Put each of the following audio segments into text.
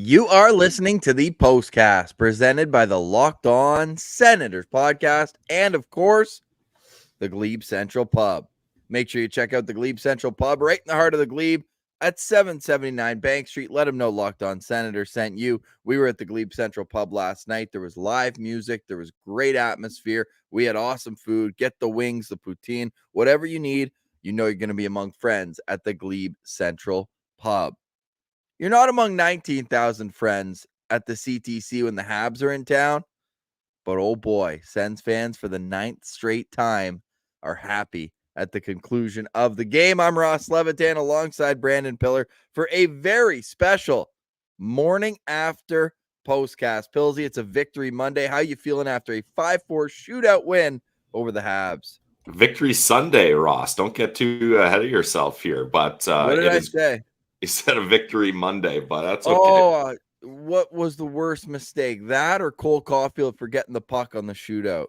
You are listening to the Postcast presented by the Locked On Senators podcast and, of course, the Glebe Central Pub. Make sure you check out the Glebe Central Pub right in the heart of the Glebe at 779 Bank Street. Let them know Locked On Senators sent you. We were at the Glebe Central Pub last night. There was live music. There was great atmosphere. We had awesome food. Get the wings, the poutine, whatever you need. You know you're going to be among friends at the Glebe Central Pub. You're not among 19,000 friends at the CTC when the Habs are in town, but oh boy, Sens fans for the 9th straight time are happy at the conclusion of the game. I'm Ross Levitan alongside Brandon Piller for a very special morning after postcast. Pillsy, it's a victory Monday. How you feeling after a 5-4 shootout win over the Habs? Victory Sunday, Ross. Don't get too ahead of yourself here, but What did I say? You said a victory Monday, but that's okay. Oh, what was the worst mistake? That or Cole Caulfield for getting the puck on the shootout?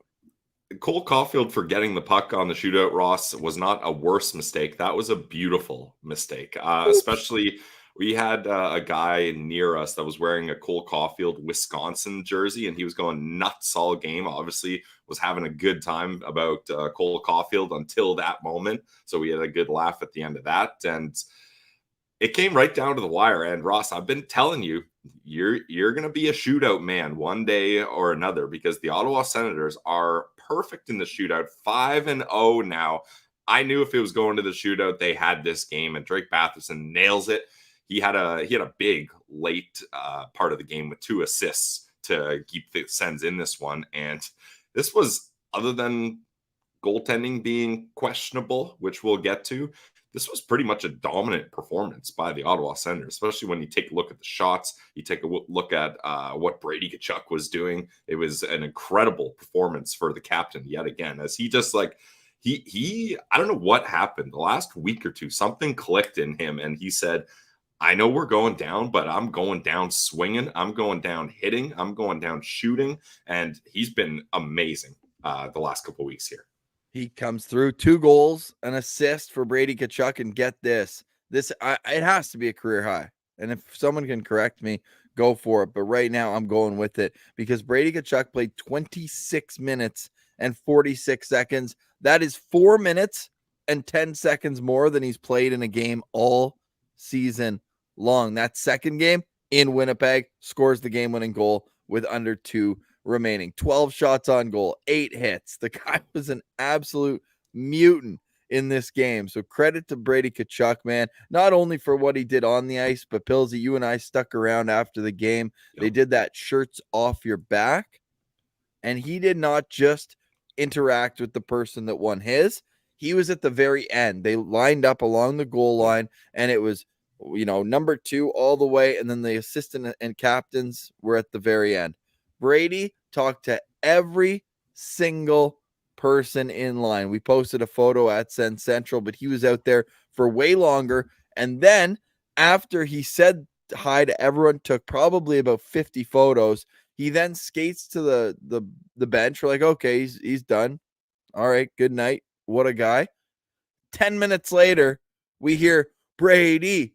Cole Caulfield for getting the puck on the shootout, Ross, was not a worse mistake. That was a beautiful mistake. Especially we had a guy near us that was wearing a Cole Caulfield Wisconsin jersey, and he was going nuts all game. Obviously, was having a good time about Cole Caulfield until that moment. So we had a good laugh at the end of that, and it came right down to the wire. And Ross, I've been telling you, you're going to be a shootout man one day or another, because the Ottawa Senators are perfect in the shootout, 5-0 now. I knew if it was going to the shootout, they had this game, and Drake Batherson nails it. He had a big late part of the game with 2 assists to keep the Sens in this one. And this was, other than goaltending being questionable, which we'll get to, this was pretty much a dominant performance by the Ottawa Senators, especially when you take a look at the shots, you take a look at what Brady Tkachuk was doing. It was an incredible performance for the captain yet again, as he just he I don't know what happened the last week or two, something clicked in him, and he said, I know we're going down, but I'm going down swinging, I'm going down hitting, I'm going down shooting, and he's been amazing the last couple of weeks here. He comes through, 2 goals, an assist for Brady Tkachuk, and get this. It has to be a career high. And if someone can correct me, go for it. But right now, I'm going with it because Brady Tkachuk played 26 minutes and 46 seconds. That is 4 minutes and 10 seconds more than he's played in a game all season long. That second game in Winnipeg, scores the game-winning goal with under 2 remaining. 12 shots on goal, 8 hits. The guy was an absolute mutant in this game. So credit to Brady Tkachuk, man, not only for what he did on the ice, but Pillsy, you and I stuck around after the game. Yep. They did that shirts off your back, and he did not just interact with the person that won his. He was at the very end. They lined up along the goal line, and it was, number 2 all the way, and then the assistant and captains were at the very end. Brady talked to every single person in line. We posted a photo at Sen Central, but he was out there for way longer. And then after he said hi to everyone, took probably about 50 photos, he then skates to the bench. We're like, okay, he's done. All right, good night. What a guy. 10 minutes later, we hear Brady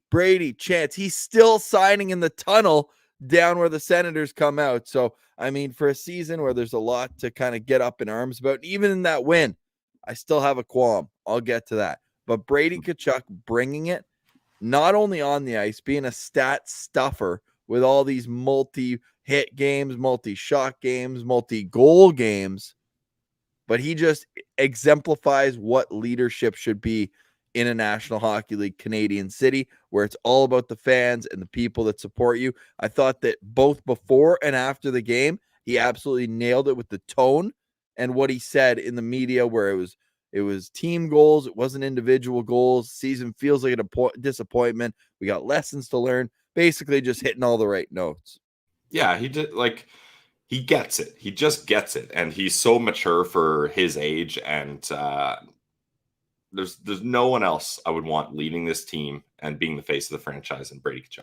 chants. He's still signing in the tunnel down where the Senators come out. So, I mean, for a season where there's a lot to kind of get up in arms about, even in that win, I still have a qualm. I'll get to that. But Brady Tkachuk bringing it, not only on the ice, being a stat stuffer with all these multi-hit games, multi-shot games, multi-goal games, but he just exemplifies what leadership should be in a National Hockey League Canadian city, where it's all about the fans and the people that support you. I thought that both before and after the game, he absolutely nailed it with the tone and what he said in the media, where it was team goals. It wasn't individual goals. Season feels like a disappointment. We got lessons to learn. Basically just hitting all the right notes. Yeah, he did. He gets it. He just gets it. And he's so mature for his age. And there's no one else I would want leading this team and being the face of the franchise than Brady Tkachuk.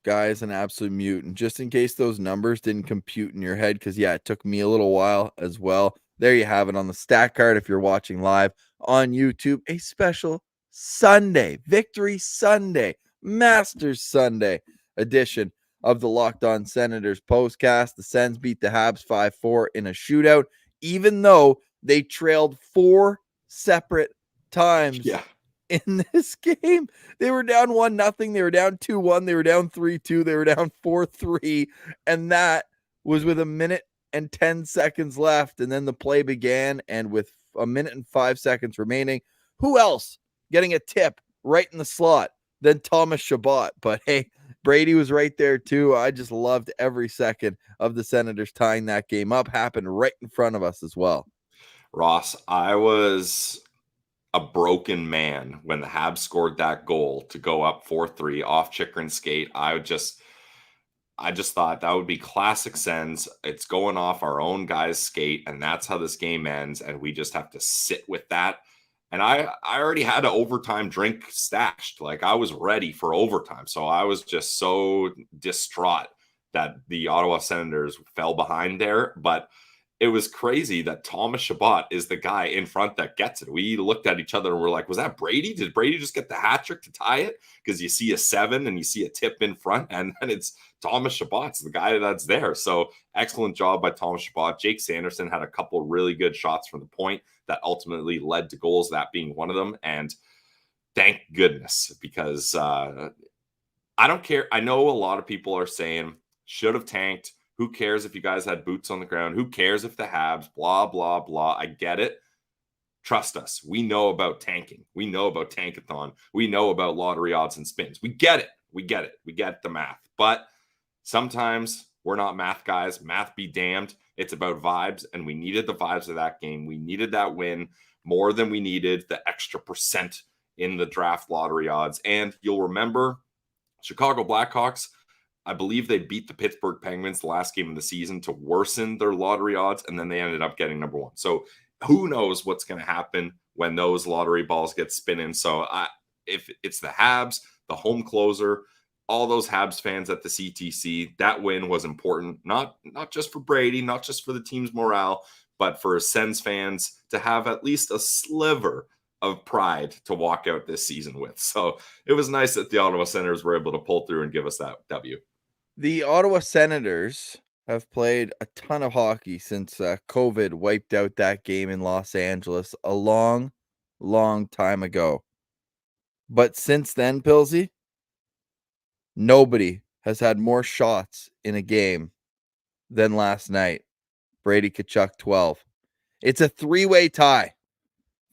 Guy is an absolute mutant. Just in case those numbers didn't compute in your head, because, yeah, it took me a little while as well. There you have it on the stat card if you're watching live on YouTube. A special Sunday, Victory Sunday, Masters Sunday edition of the Locked On Senators postcast. The Sens beat the Habs 5-4 in a shootout, even though they trailed 4 separate times in this game. They were down 1-0, they were down 2-1, they were down 3-2, they were down 4-3, and that was with 1 minute and 10 seconds left, and then the play began, and with 1 minute and 5 seconds remaining, who else getting a tip right in the slot than Thomas Chabot? But hey, Brady was right there too. I just loved every second of the Senators tying that game up. Happened right in front of us as well. Ross, I was a broken man when the Habs scored that goal to go up 4-3 off Chikrin's skate. I just thought that would be classic Sens. It's going off our own guy's skate, and that's how this game ends, and we just have to sit with that. And I already had an overtime drink stashed. Like, I was ready for overtime. So I was just so distraught that the Ottawa Senators fell behind there. But it was crazy that Thomas Chabot is the guy in front that gets it. We looked at each other and we're like, was that Brady? Did Brady just get the hat trick to tie it? Because you see a 7 and you see a tip in front, and then it's Thomas Chabot's the guy that's there. So excellent job by Thomas Chabot. Jake Sanderson had a couple really good shots from the point that ultimately led to goals, that being one of them. And thank goodness, because I don't care. I know a lot of people are saying should have tanked. Who cares if you guys had boots on the ground? Who cares if the Habs, blah, blah, blah. I get it. Trust us. We know about tanking. We know about tankathon. We know about lottery odds and spins. We get it. We get it. We get the math. But sometimes we're not math guys. Math be damned. It's about vibes, and we needed the vibes of that game. We needed that win more than we needed the extra % in the draft lottery odds. And you'll remember Chicago Blackhawks, I believe they beat the Pittsburgh Penguins the last game of the season to worsen their lottery odds, and then they ended up getting number 1. So who knows what's going to happen when those lottery balls get spinning. So if it's the Habs, the home closer, all those Habs fans at the CTC, that win was important, not just for Brady, not just for the team's morale, but for Sens fans to have at least a sliver of pride to walk out this season with. So it was nice that the Ottawa Senators were able to pull through and give us that W. The Ottawa Senators have played a ton of hockey since COVID wiped out that game in Los Angeles a long, long time ago. But since then, Pilsy, nobody has had more shots in a game than last night. Brady Tkachuk, 12. It's a 3-way tie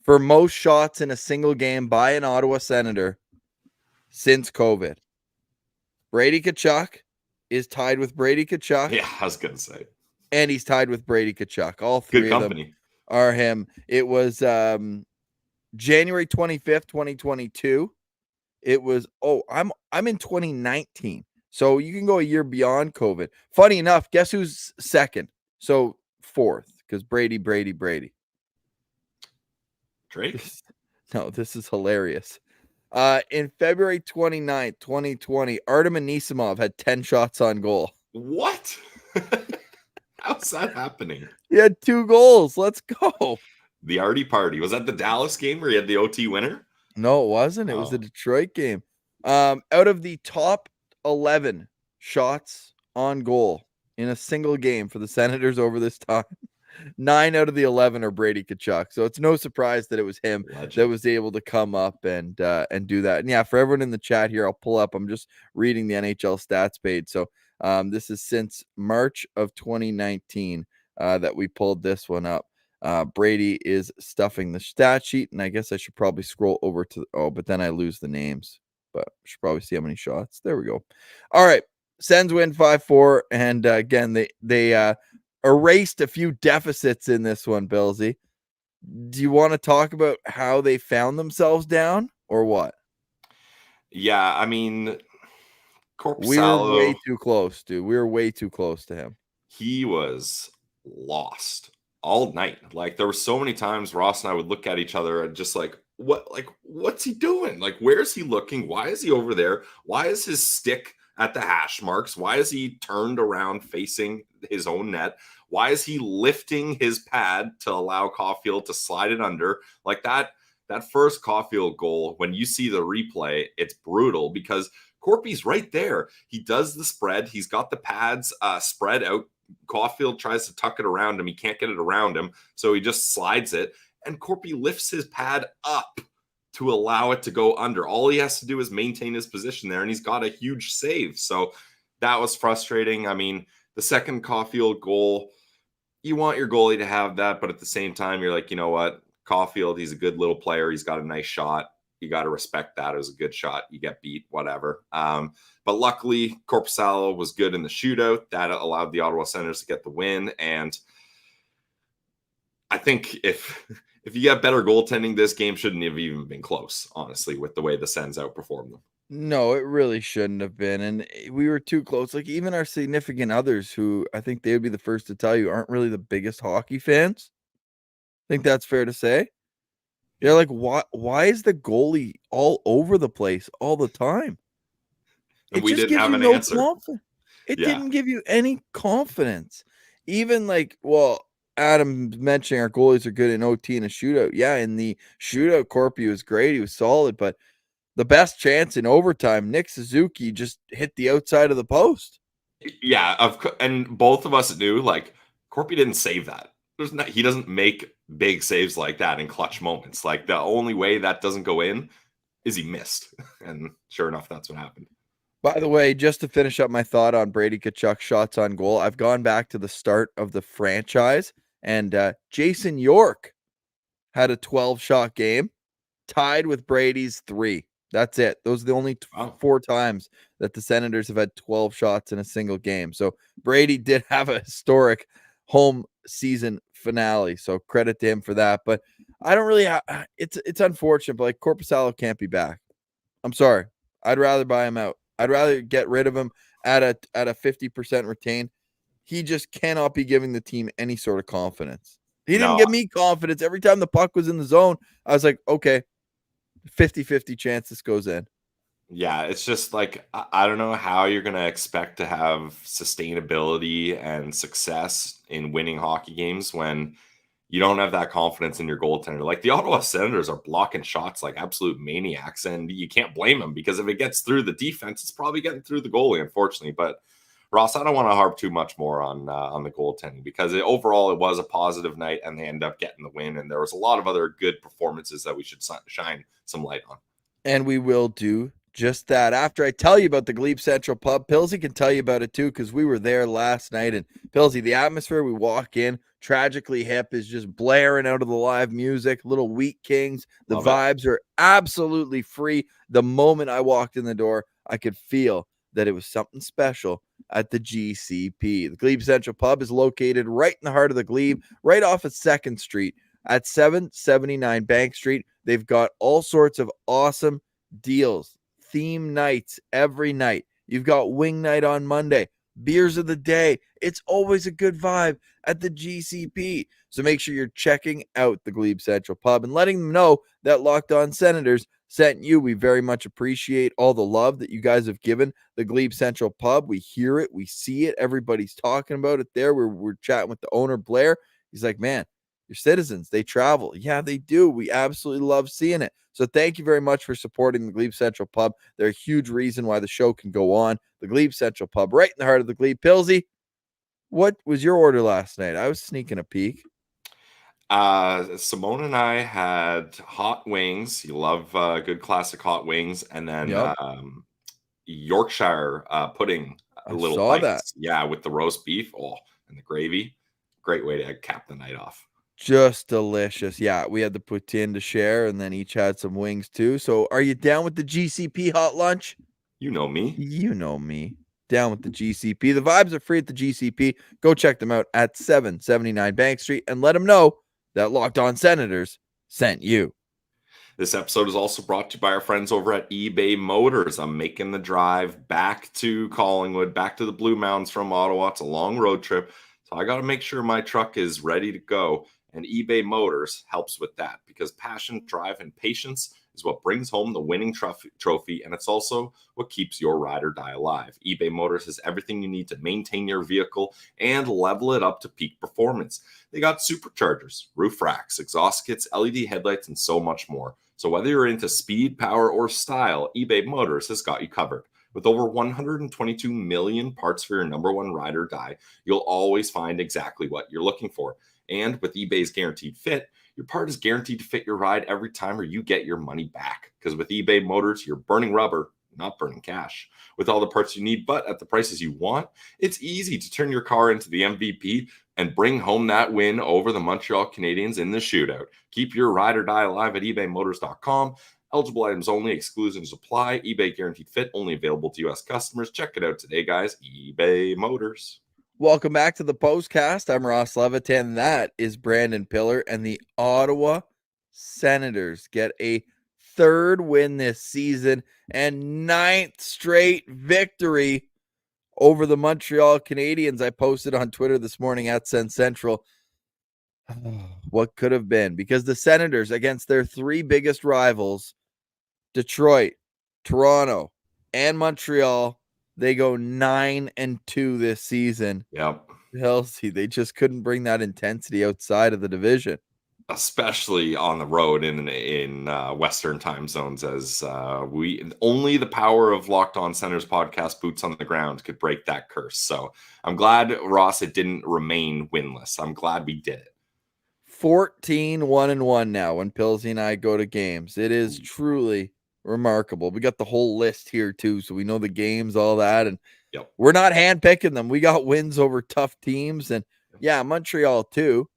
for most shots in a single game by an Ottawa Senator since COVID. Brady Tkachuk is tied with Brady Tkachuk. Yeah, I was going to say. And he's tied with Brady Tkachuk. All three of them are him. It was January 25th, 2022. It was, I'm in 2019. So you can go a year beyond COVID. Funny enough, guess who's second? So fourth, because Brady. Drake? No, this is hilarious. In February 29th, 2020, Artem Anisimov had 10 shots on goal. What? How's that happening? He had 2 goals. Let's go. The Artie party. Was that the Dallas game where he had the OT winner? No, it wasn't. It was the Detroit game. Out of the top 11 shots on goal in a single game for the Senators over this time, 9 out of the 11 are Brady Tkachuk. So it's no surprise that it was him that was able to come up and do that. And yeah, for everyone in the chat here, I'll pull up. I'm just reading the NHL stats page. So this is since March of 2019 that we pulled this one up. Brady is stuffing the stat sheet, and I guess I should probably scroll over to but then I lose the names. But I should probably see how many shots. There we go. All right. Sens win 5-4, and again they erased a few deficits in this one, Billsy. Do you want to talk about how they found themselves down or what? Yeah, I mean, we were way too close, dude. We were way too close to him. He was lost all night. Like, there were so many times Ross and I would look at each other and just like, what's he doing? Like, where's he looking? Why is he over there? Why is his stick at the hash marks? Why is he turned around facing his own net? Why is he lifting his pad to allow Caulfield to slide it under? Like that first Caulfield goal, when you see the replay, it's brutal because Corpy's right there. He does the spread. He's got the pads spread out. Caulfield tries to tuck it around him. He can't get it around him, so he just slides it. And Corpy lifts his pad up to allow it to go under. All he has to do is maintain his position there, and he's got a huge save. So that was frustrating. I mean, the second Caulfield goal, you want your goalie to have that, but at the same time, you're like, you know what? Caulfield, he's a good little player. He's got a nice shot. You got to respect that. It was a good shot. You get beat, whatever. But luckily, Korpisalo was good in the shootout. That allowed the Ottawa Senators to get the win. And I think if you get better goaltending, this game shouldn't have even been close, honestly, with the way the Sens outperformed them. No, it really shouldn't have been. And we were too close. Like, even our significant others, who I think they would be the first to tell you aren't really the biggest hockey fans. I think that's fair to say. You're like, why is the goalie all over the place all the time? And It we just didn't gives have you an no answer. confidence. It Yeah. didn't give you any confidence. Even like, well, Adam mentioning our goalies are good in OT and a shootout. Yeah, in the shootout, Corpy was great. He was solid, but the best chance in overtime, Nick Suzuki just hit the outside of the post. Yeah, and both of us knew, like, Corpy didn't save that. He doesn't make big saves like that in clutch moments. Like, the only way that doesn't go in is he missed. And sure enough, that's what happened. By the way, just to finish up my thought on Brady Tkachuk shots on goal, I've gone back to the start of the franchise, and Jason York had a 12-shot game, tied with Brady's 3. That's it. Those are the only 4 times that the Senators have had 12 shots in a single game. So Brady did have a historic home season finale. So credit to him for that. But I don't really it's unfortunate, but like, Korpisalo can't be back. I'm sorry. I'd rather buy him out. I'd rather get rid of him at a 50% retain. He just cannot be giving the team any sort of confidence. He didn't give me confidence. Every time the puck was in the zone, I was like, okay, 50-50 chance this goes in. Yeah, it's just like, I don't know how you're going to expect to have sustainability and success in winning hockey games when you don't have that confidence in your goaltender. Like, the Ottawa Senators are blocking shots like absolute maniacs, and you can't blame them, because if it gets through the defense, it's probably getting through the goalie, unfortunately. But Ross, I don't want to harp too much more on the goaltending, because overall it was a positive night, and they end up getting the win. And there was a lot of other good performances that we should shine some light on. And we will do just that. After I tell you about the Glebe Central Pub, Pilsy can tell you about it too, because we were there last night. And Pilsy, the atmosphere, we walk in, Tragically Hip is just blaring out of the live music, little Wheat Kings. The vibes are absolutely free. The moment I walked in the door, I could feel that it was something special at the GCP. The Glebe Central Pub is located right in the heart of the Glebe, right off of 2nd Street at 779 Bank Street. They've got all sorts of awesome deals, theme nights every night. You've got wing night on Monday, beers of the day. It's always a good vibe at the GCP. So make sure you're checking out the Glebe Central Pub and letting them know that Locked On Senators sent you. We very much appreciate all the love that you guys have given the Glebe Central Pub. We hear it. We see it. Everybody's talking about it there. We're chatting with the owner, Blair. He's like, man, your citizens, they travel. Yeah, they do. We absolutely love seeing it. So thank you very much for supporting the Glebe Central Pub. They're a huge reason why the show can go on. The Glebe Central Pub, right in the heart of the Glebe. Pilsy, what was your order last night? I was sneaking a peek. Simone and I had hot wings. You love good classic hot wings. And then Yorkshire pudding, little saw bites. That. Yeah, with the roast beef and the gravy. Great way to cap the night off. Just delicious. Yeah, we had the poutine to share, and then each had some wings too. So are you down with the GCP hot lunch? You know me. You know me. Down with the GCP. The vibes are free at the GCP. Go check them out at 779 Bank Street and let them know that Locked On Senators sent you. This episode is also brought to you by our friends over at eBay Motors. I'm making the drive back to Collingwood, back to the Blue Mountains from Ottawa. It's a long road trip, so I got to make sure my truck is ready to go. And eBay Motors helps with that, because passion, drive, and patience is what brings home the winning trophy, and it's also what keeps your ride or die alive. eBay Motors has everything you need to maintain your vehicle and level it up to peak performance. They got superchargers, roof racks, exhaust kits, LED headlights, and so much more. So whether you're into speed, power, or style, eBay Motors has got you covered. With over 122 million parts for your number one ride or die, you'll always find exactly what you're looking for. And with eBay's Guaranteed Fit, your part is guaranteed to fit your ride every time or you get your money back. Because with eBay Motors, you're burning rubber, not burning cash. With all the parts you need, but at the prices you want, it's easy to turn your car into the MVP and bring home that win over the Montreal Canadiens in the shootout. Keep your ride or die alive at ebaymotors.com. Eligible items only, exclusions apply. eBay Guaranteed Fit, only available to U.S. customers. Check it out today, guys. eBay Motors. Welcome back to the Postcast. I'm Ross Levitan. That is Brandon Piller, and the Ottawa Senators get a third win this season and ninth straight victory over the Montreal Canadiens. I posted on Twitter this morning at Sen Central what could have been, because the Senators, against their three biggest rivals, Detroit, Toronto, and Montreal, they go 9-2 this season. Yep. Chelsea, they just couldn't bring that intensity outside of the division, especially on the road in Western time zones, as we only the power of Locked On Senators podcast, boots on the ground, could break that curse. So I'm glad, Ross, it didn't remain winless. I'm glad we did it. 14-1-1 now when Pilsy and I go to games. It is truly remarkable. We got the whole list here too, so we know the games, all that, and we're not handpicking them. We got wins over tough teams, and Montreal too,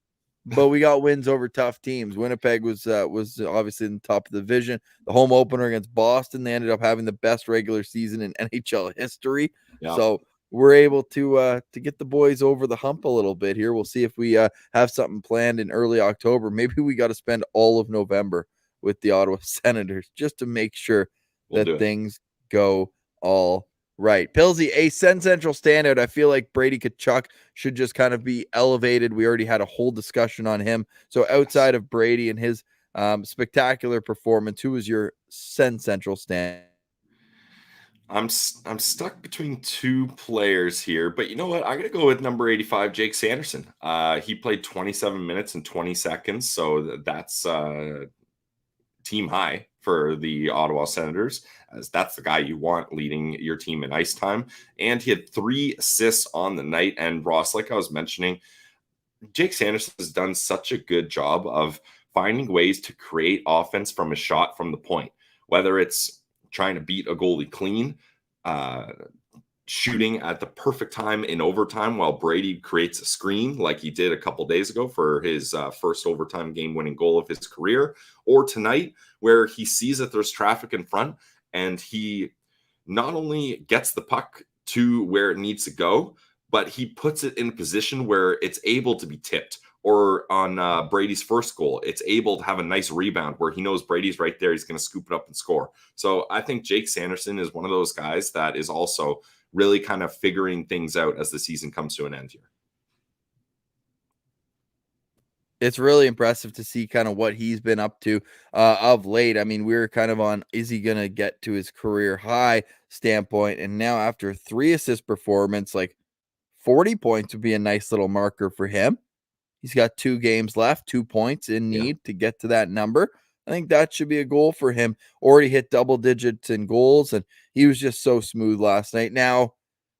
but we got wins over tough teams. Winnipeg was obviously in the top of the division. The home opener against Boston, they ended up having the best regular season in NHL history. So we're able to get the boys over the hump a little bit here. We'll see if we have something planned in early October. Maybe we got to spend all of November with the Ottawa Senators just to make sure that things go all right. Pilsy, a Sen Central standout. I feel like Brady Tkachuk should just kind of be elevated. We already had a whole discussion on him. So outside of Brady and his spectacular performance, who was your Sen Central standout? I'm stuck between two players here, but you know what? I got to go with number 85, Jake Sanderson. He played 27 minutes and 20 seconds, so that's team high for the Ottawa Senators, as that's the guy you want leading your team in ice time. And he had 3 assists on the night. And Ross, like I was mentioning, Jake Sanderson has done such a good job of finding ways to create offense from a shot from the point, whether it's trying to beat a goalie clean, shooting at the perfect time in overtime while Brady creates a screen like he did a couple days ago for his first overtime game-winning goal of his career, or tonight where he sees that there's traffic in front and he not only gets the puck to where it needs to go, but he puts it in a position where it's able to be tipped. Or on Brady's first goal, it's able to have a nice rebound where he knows Brady's right there. He's going to scoop it up and score. So I think Jake Sanderson is one of those guys that is also really kind of figuring things out as the season comes to an end here. It's really impressive to see kind of what he's been up to of late. I mean, we were kind of on, is he going to get to his career high standpoint? And now after 3 assist performance, like 40 points would be a nice little marker for him. He's got 2 games left, 2 points in need to get to that number. I think that should be a goal for him. Already hit double digits in goals, and he was just so smooth last night. Now,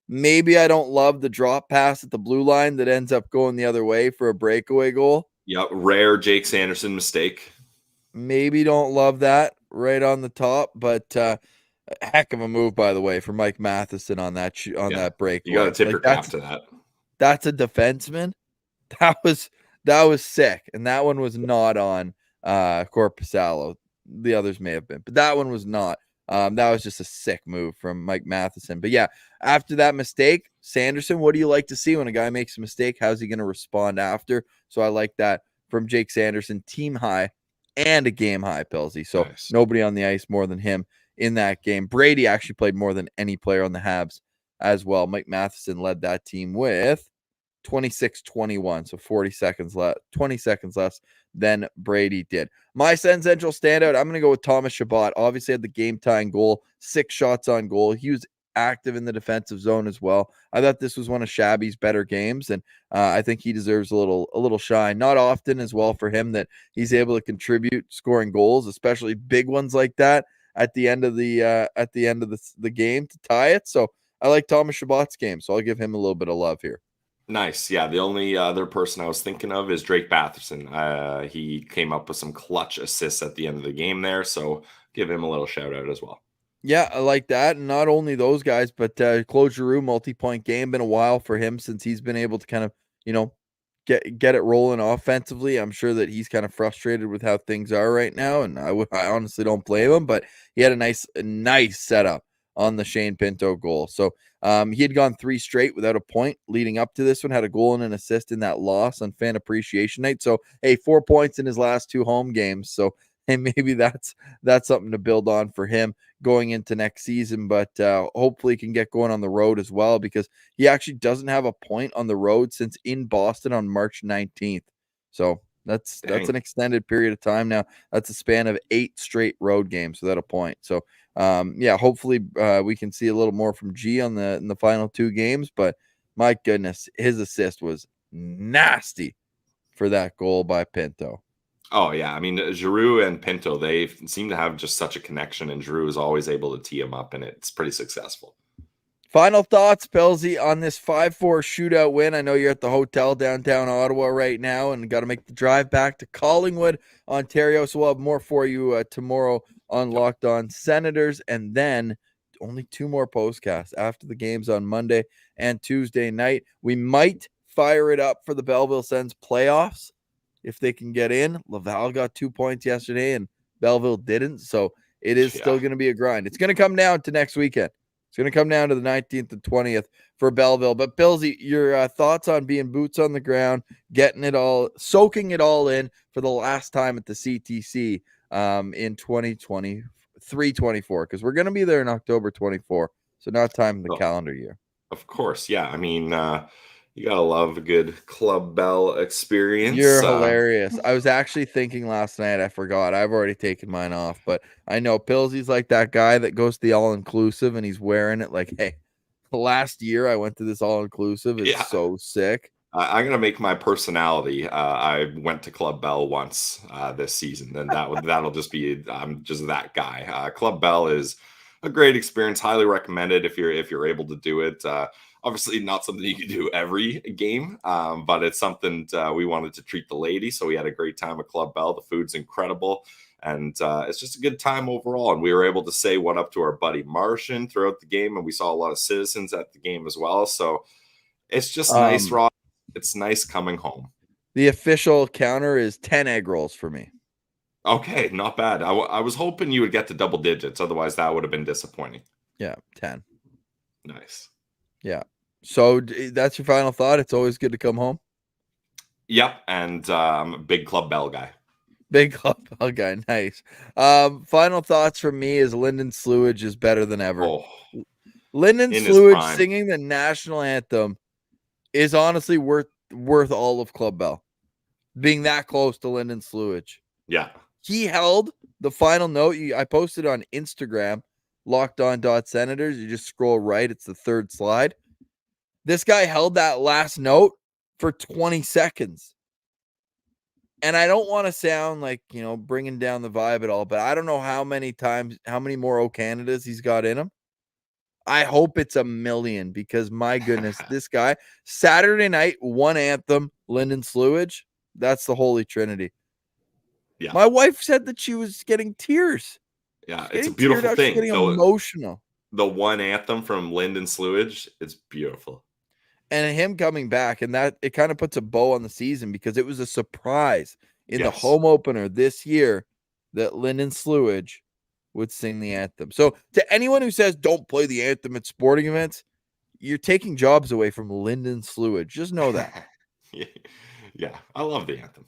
maybe I don't love the drop pass at the blue line that ends up going the other way for a breakaway goal. Yep, rare Jake Sanderson mistake. Maybe don't love that right on the top, but a heck of a move, by the way, for Mike Matheson on that that breakaway. You got to tip your cap to that. That's a defenseman. That was sick, and that one was not on Korpisalo. The others may have been, but that one was not. That was just a sick move from Mike Matheson. But yeah, after that mistake, Sanderson, what do you like to see when a guy makes a mistake? How's he going to respond after? So I like that from Jake Sanderson, team high and a game high, Pilsy. So nice. Nobody on the ice more than him in that game. Brady actually played more than any player on the Habs as well. Mike Matheson led that team with 26-21, so 20 seconds less than Brady did. My Sen Central standout, I'm going to go with Thomas Chabot. Obviously had the game-tying goal, 6 shots on goal. He was active in the defensive zone as well. I thought this was one of Shabby's better games, and I think he deserves a little shine. Not often as well for him that he's able to contribute scoring goals, especially big ones like that. at the end of the game to tie it. So I like Thomas Chabot's game, so I'll give him a little bit of love here. Nice. Yeah, the only other person I was thinking of is Drake Batherson. He came up with some clutch assists at the end of the game there, so give him a little shout out as well. Yeah, I like that. And not only those guys, but Claude Giroux, multi-point game. Been a while for him since he's been able to kind of, get it rolling offensively. I'm sure that he's kind of frustrated with how things are right now, and I honestly don't blame him. But he had a nice setup on the Shane Pinto goal. So he had gone 3 straight without a point leading up to this one. Had a goal and an assist in that loss on Fan Appreciation Night. So 4 points in his last 2 home games. So hey, maybe that's something to build on for him going into next season, but hopefully he can get going on the road as well, because he actually doesn't have a point on the road since in Boston on March 19th. So that's an extended period of time now. That's a span of 8 straight road games without a point. So hopefully we can see a little more from G in the final 2 games, but my goodness, his assist was nasty for that goal by Pinto. Oh, yeah. I mean, Giroux and Pinto, they seem to have just such a connection, and Giroux is always able to tee him up, and it's pretty successful. Final thoughts, Pillsy, on this 5-4 shootout win. I know you're at the hotel downtown Ottawa right now and got to make the drive back to Collingwood, Ontario. So we'll have more for you tomorrow on Locked On Senators, and then only 2 more postcasts after the games on Monday and Tuesday night. We might fire it up for the Belleville Sens playoffs if they can get in. Laval got 2 points yesterday and Belleville didn't. So it is still going to be a grind. It's going to come down to next weekend. It's going to come down to the 19th and 20th for Belleville. But Billsy, your thoughts on being boots on the ground, soaking it all in for the last time at the CTC in 2023-24, because we're going to be there in October 24. So not time in the calendar year. Of course. Yeah. I mean, you gotta love a good Club Bell experience. You're hilarious. I was actually thinking last night, I forgot. I've already taken mine off, but I know Pillsy's like that guy that goes to the all-inclusive and he's wearing it like, hey, last year I went to this all-inclusive. It's so sick. I'm gonna make my personality. I went to Club Bell once this season, and that'll just be. I'm just that guy. Club Bell is a great experience. Highly recommended if you're able to do it. Obviously not something you can do every game, but it's something we wanted to treat the ladies. So we had a great time at Club Bell. The food's incredible, and it's just a good time overall. And we were able to say what up to our buddy Martian throughout the game, and we saw a lot of citizens at the game as well. So it's just nice, Rob. It's nice coming home. The official counter is 10 egg rolls for me. Okay, not bad. I was hoping you would get to double digits. Otherwise, that would have been disappointing. Yeah, 10. Nice. Yeah. So that's your final thought? It's always good to come home? Yep. And I'm a big Club Bell guy. Big Club Bell guy. Nice. Final thoughts from me is Lyndon Slewage is better than ever. Oh, Lyndon Slewage singing the national anthem is honestly worth all of Club Bell. Being that close to Lyndon Slewage. Yeah. He held the final note. I posted on Instagram, LockedOn.Senators. You just scroll right. It's the 3rd slide. This guy held that last note for 20 seconds. And I don't want to sound like, bringing down the vibe at all, but I don't know how many more O Canadas he's got in him. I hope it's 1 million, because my goodness, this guy, Saturday night, one anthem, Lyndon Slewage. That's the Holy Trinity. Yeah. My wife said that she was getting tears. Yeah, it's a beautiful thing. Getting emotional. The one anthem from Lyndon Slewage, it's beautiful. And him coming back, and that it kind of puts a bow on the season, because it was a surprise in the home opener this year that Lyndon Slewage would sing the anthem. So to anyone who says don't play the anthem at sporting events, you're taking jobs away from Lyndon Slewage. Just know that. Yeah, I love the anthem.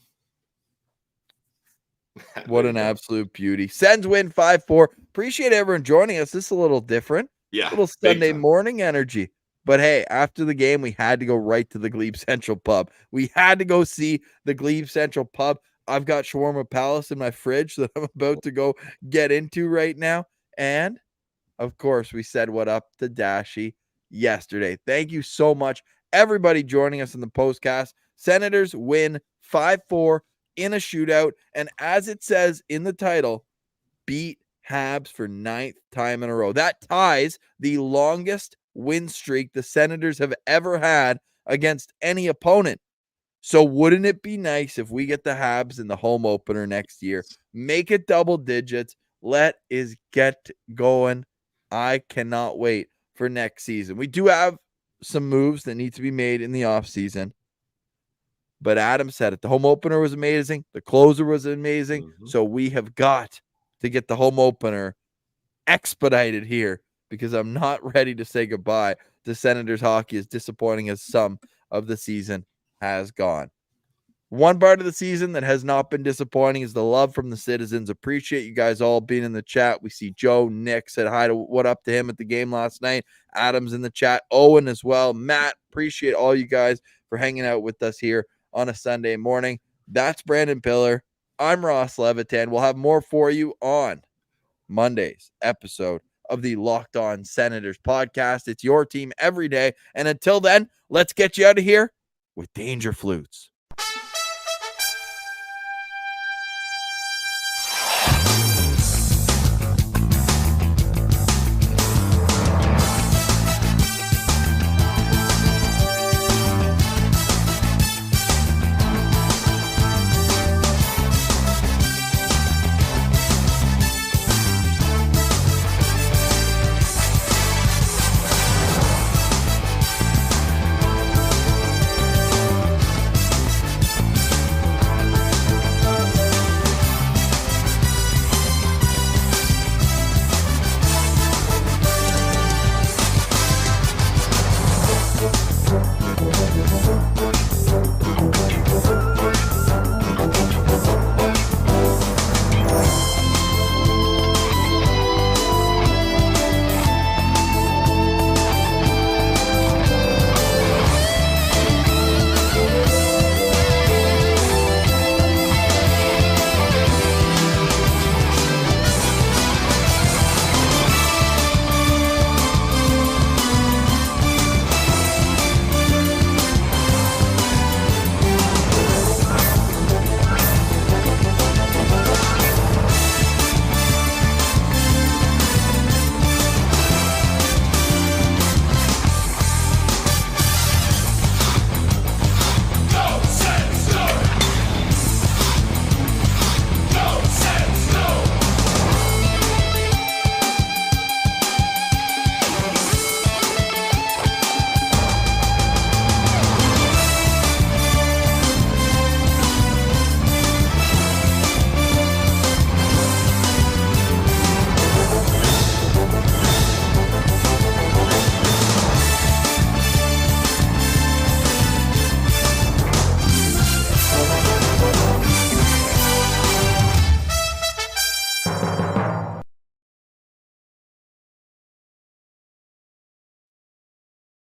What an absolute beauty. Sens win 5-4. Appreciate everyone joining us. This is a little different. Yeah. A little Sunday morning energy. But hey, after the game, we had to go right to the Glebe Central Pub. We had to go see the Glebe Central Pub. I've got Shawarma Palace in my fridge that I'm about to go get into right now. And, of course, we said what up to Dashy yesterday. Thank you so much, everybody joining us in the postcast. Senators win 5-4 in a shootout. And as it says in the title, beat Habs for 9th time in a row. That ties the longest win streak the Senators have ever had against any opponent. So wouldn't it be nice if we get the Habs in the home opener next year? Make it double digits. Let us get going. I cannot wait for next season. We do have some moves that need to be made in the offseason. But Adam said it. The home opener was amazing. The closer was amazing. Mm-hmm. So we have got to get the home opener expedited here because I'm not ready to say goodbye to Senators hockey, as disappointing as some of the season has gone. One part of the season that has not been disappointing is the love from the citizens. Appreciate you guys all being in the chat. We see Joe, Nick said hi to what up to him at the game last night. Adam's in the chat. Owen as well. Matt, appreciate all you guys for hanging out with us here on a Sunday morning. That's Brandon Piller. I'm Ross Levitan. We'll have more for you on Monday's episode of the Locked On Senators podcast. It's your team every day. And until then, let's get you out of here with Danger Flutes.